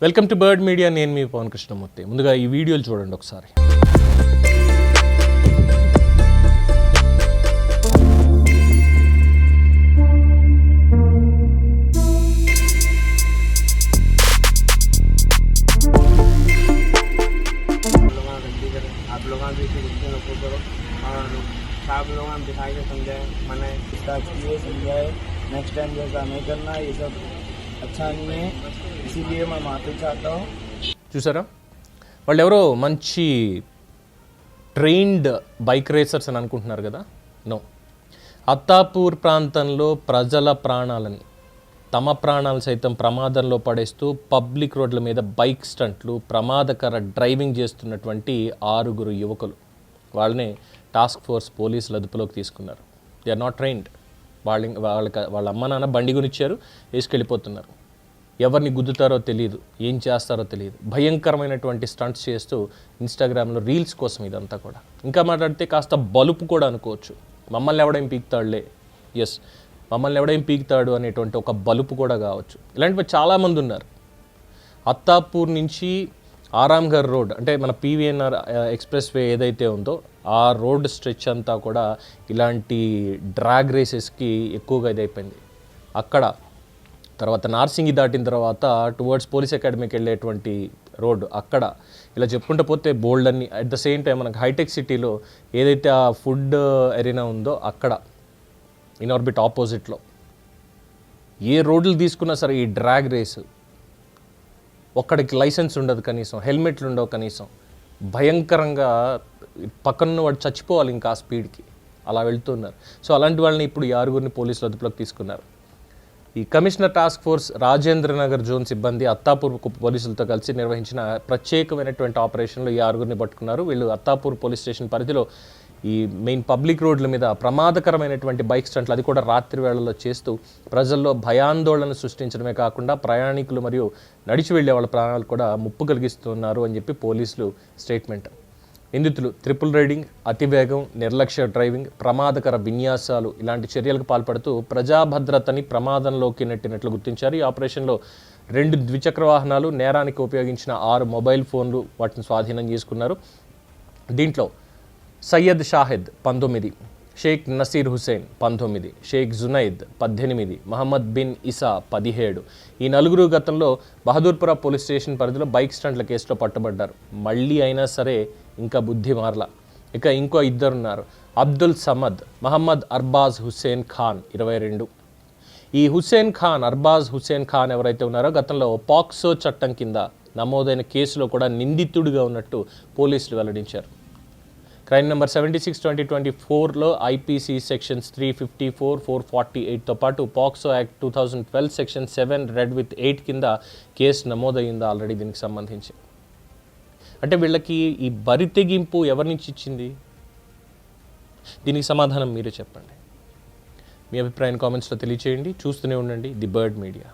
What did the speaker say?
Welcome to bird media. నేను మీ పవన్ కృష్ణమూర్తి. ముందుగా ఈ వీడియోలు చూడండి ఒకసారి. आप लोग भी लोगों को और सब लोग दिखाई के समझाए मैंने किए समझाए नेक्स्ट टाइम जैसा नहीं करना, ये सब अच्छा नहीं है, इसीलिए मैं माफ़ी चाहता हूँ. చూసారా, వాళ్ళు ఎవరో మంచి ట్రైన్డ్ బైక్ రేసర్స్ అని అనుకుంటున్నారు కదా. నో, అత్తాపూర్ ప్రాంతంలో ప్రజల ప్రాణాలని, తమ ప్రాణాలు సైతం ప్రమాదంలో పడేస్తూ పబ్లిక్ రోడ్ల మీద బైక్ స్టంట్లు, ప్రమాదకర డ్రైవింగ్ చేస్తున్నటువంటి 6 యువకులు. వాళ్ళని టాస్క్ ఫోర్స్ పోలీసులు అదుపులోకి తీసుకున్నారు. They are not trained. వాళ్ళ అమ్మ నాన్న బండి గునిచ్చారు, వేసుకెళ్ళిపోతున్నారు. ఎవరిని గుద్దుతారో తెలియదు, ఏం చేస్తారో తెలియదు. భయంకరమైనటువంటి స్టంట్స్ చేస్తూ ఇన్స్టాగ్రామ్లో రీల్స్ కోసం ఇదంతా కూడా. ఇంకా మాట్లాడితే కాస్త బలుపు కూడా అనుకోవచ్చు. మమ్మల్ని ఎవడేం పీకుతాడులే, ఎస్ మమ్మల్ని ఎవడేం పీకుతాడు అనేటువంటి ఒక బలుపు కూడా కావచ్చు. ఇలాంటివి చాలామంది ఉన్నారు. అత్తాపూర్ నుంచి ఆరాంఘర్ రోడ్, అంటే మన పీవీఎన్ఆర్ ఎక్స్ప్రెస్ వే ఏదైతే ఉందో ఆ రోడ్ స్ట్రెచ్ అంతా కూడా ఇలాంటి డ్రాగ్ రేసెస్కి ఎక్కువగా ఇదైపోయింది. అక్కడ తర్వాత నార్సింగి దాటిన తర్వాత టువర్డ్స్ పోలీస్ అకాడమీకి వెళ్ళేటువంటి రోడ్డు, అక్కడ ఇలా చెప్పుకుంటూ పోతే బోల్డ్ అన్ని. అట్ ద సేమ్ టైం మనకు హైటెక్ సిటీలో ఏదైతే ఆ ఫుడ్ ఎరీనా ఉందో అక్కడ ఇన్ఆర్బిట్ ఆపోజిట్లో ఏ రోడ్లు తీసుకున్నా సరే ఈ డ్రాగ్ రేసు. ఒక్కడికి లైసెన్స్ ఉండదు కనీసం, హెల్మెట్లు ఉండవు కనీసం. భయంకరంగా పక్కన వాడు చచ్చిపోవాలి ఇంకా ఆ స్పీడ్కి, అలా వెళ్తున్నారు. సో అలాంటి వాళ్ళని ఇప్పుడు 6 పోలీసులు అదుపులోకి తీసుకున్నారు. ఈ commissioner task force Rajendranagar zone సిబ్బంది అత్తాపూర్ పోలీసులతో కలిసి నిర్వహించిన ప్రత్యేకమైనటువంటి ఆపరేషన్లో ఈ 6 పట్టుకున్నారు. వీళ్ళు అత్తాపూర్ పోలీస్ స్టేషన్ పరిధిలో ఈ మెయిన్ పబ్లిక్ రోడ్ల మీద ప్రమాదకరమైనటువంటి బైక్ స్టంట్లు, అది కూడా రాత్రి వేళల్లో చేస్తూ ప్రజల్లో భయాందోళన సృష్టించడమే కాకుండా ప్రయాణికులు మరియు నడిచి వెళ్లే వాళ్ళ ప్రాణాలు కూడా ముప్పు కలిగిస్తున్నారు అని చెప్పి పోలీసులు స్టేట్మెంట్. నిందితులు ట్రిపుల్ రైడింగ్, అతివేగం, నిర్లక్ష్య డ్రైవింగ్, ప్రమాదకర విన్యాసాలు ఇలాంటి చర్యలకు పాల్పడుతూ ప్రజాభద్రతని ప్రమాదంలోకి నెట్టినట్లు గుర్తించారు. ఈ ఆపరేషన్లో 2 ద్విచక్ర వాహనాలు, నేరానికి ఉపయోగించిన 6 మొబైల్ ఫోన్లు వాటిని స్వాధీనం చేసుకున్నారు. దీంట్లో సయ్యద్ షాహిద్ 19, షేక్ నసీర్ హుసేన్ 19, షేక్ జునైద్ 18, మహమ్మద్ బిన్ ఇసా 17. ఈ 4 గతంలో బహదూర్పుర పోలీస్ స్టేషన్ పరిధిలో బైక్ స్టంట్ల కేసులో పట్టుబడ్డారు. మళ్ళీ అయినా సరే ఇంకా బుద్ధి మారల. ఇక ఇంకో 2 ఉన్నారు. అబ్దుల్ సమద్, మహమ్మద్ అర్బాజ్ హుస్సేన్ ఖాన్ 22. ఈ హుస్సేన్ ఖాన్, అర్బాజ్ హుస్సేన్ ఖాన్ ఎవరైతే ఉన్నారో గతంలో పాక్సో చట్టం కింద నమోదైన కేసులో కూడా నిందితుడిగా ఉన్నట్టు పోలీసులు వెల్లడించారు. క్రైమ్ నెంబర్ 76/2024లో ఐపీసీ సెక్షన్స్ 354, 448తో పాటు POCSO act 2012 section 7 red with 8 కింద కేసు నమోదయ్యింది ఆల్రెడీ దీనికి సంబంధించి. అంటే వీళ్ళకి ఈ బరి తెగింపు ఎవరి నుంచి ఇచ్చింది? దీనికి సమాధానం మీరే చెప్పండి. మీ అభిప్రాయం కామెంట్స్లో తెలియచేయండి. చూస్తూనే ఉండండి ది బర్డ్ మీడియా.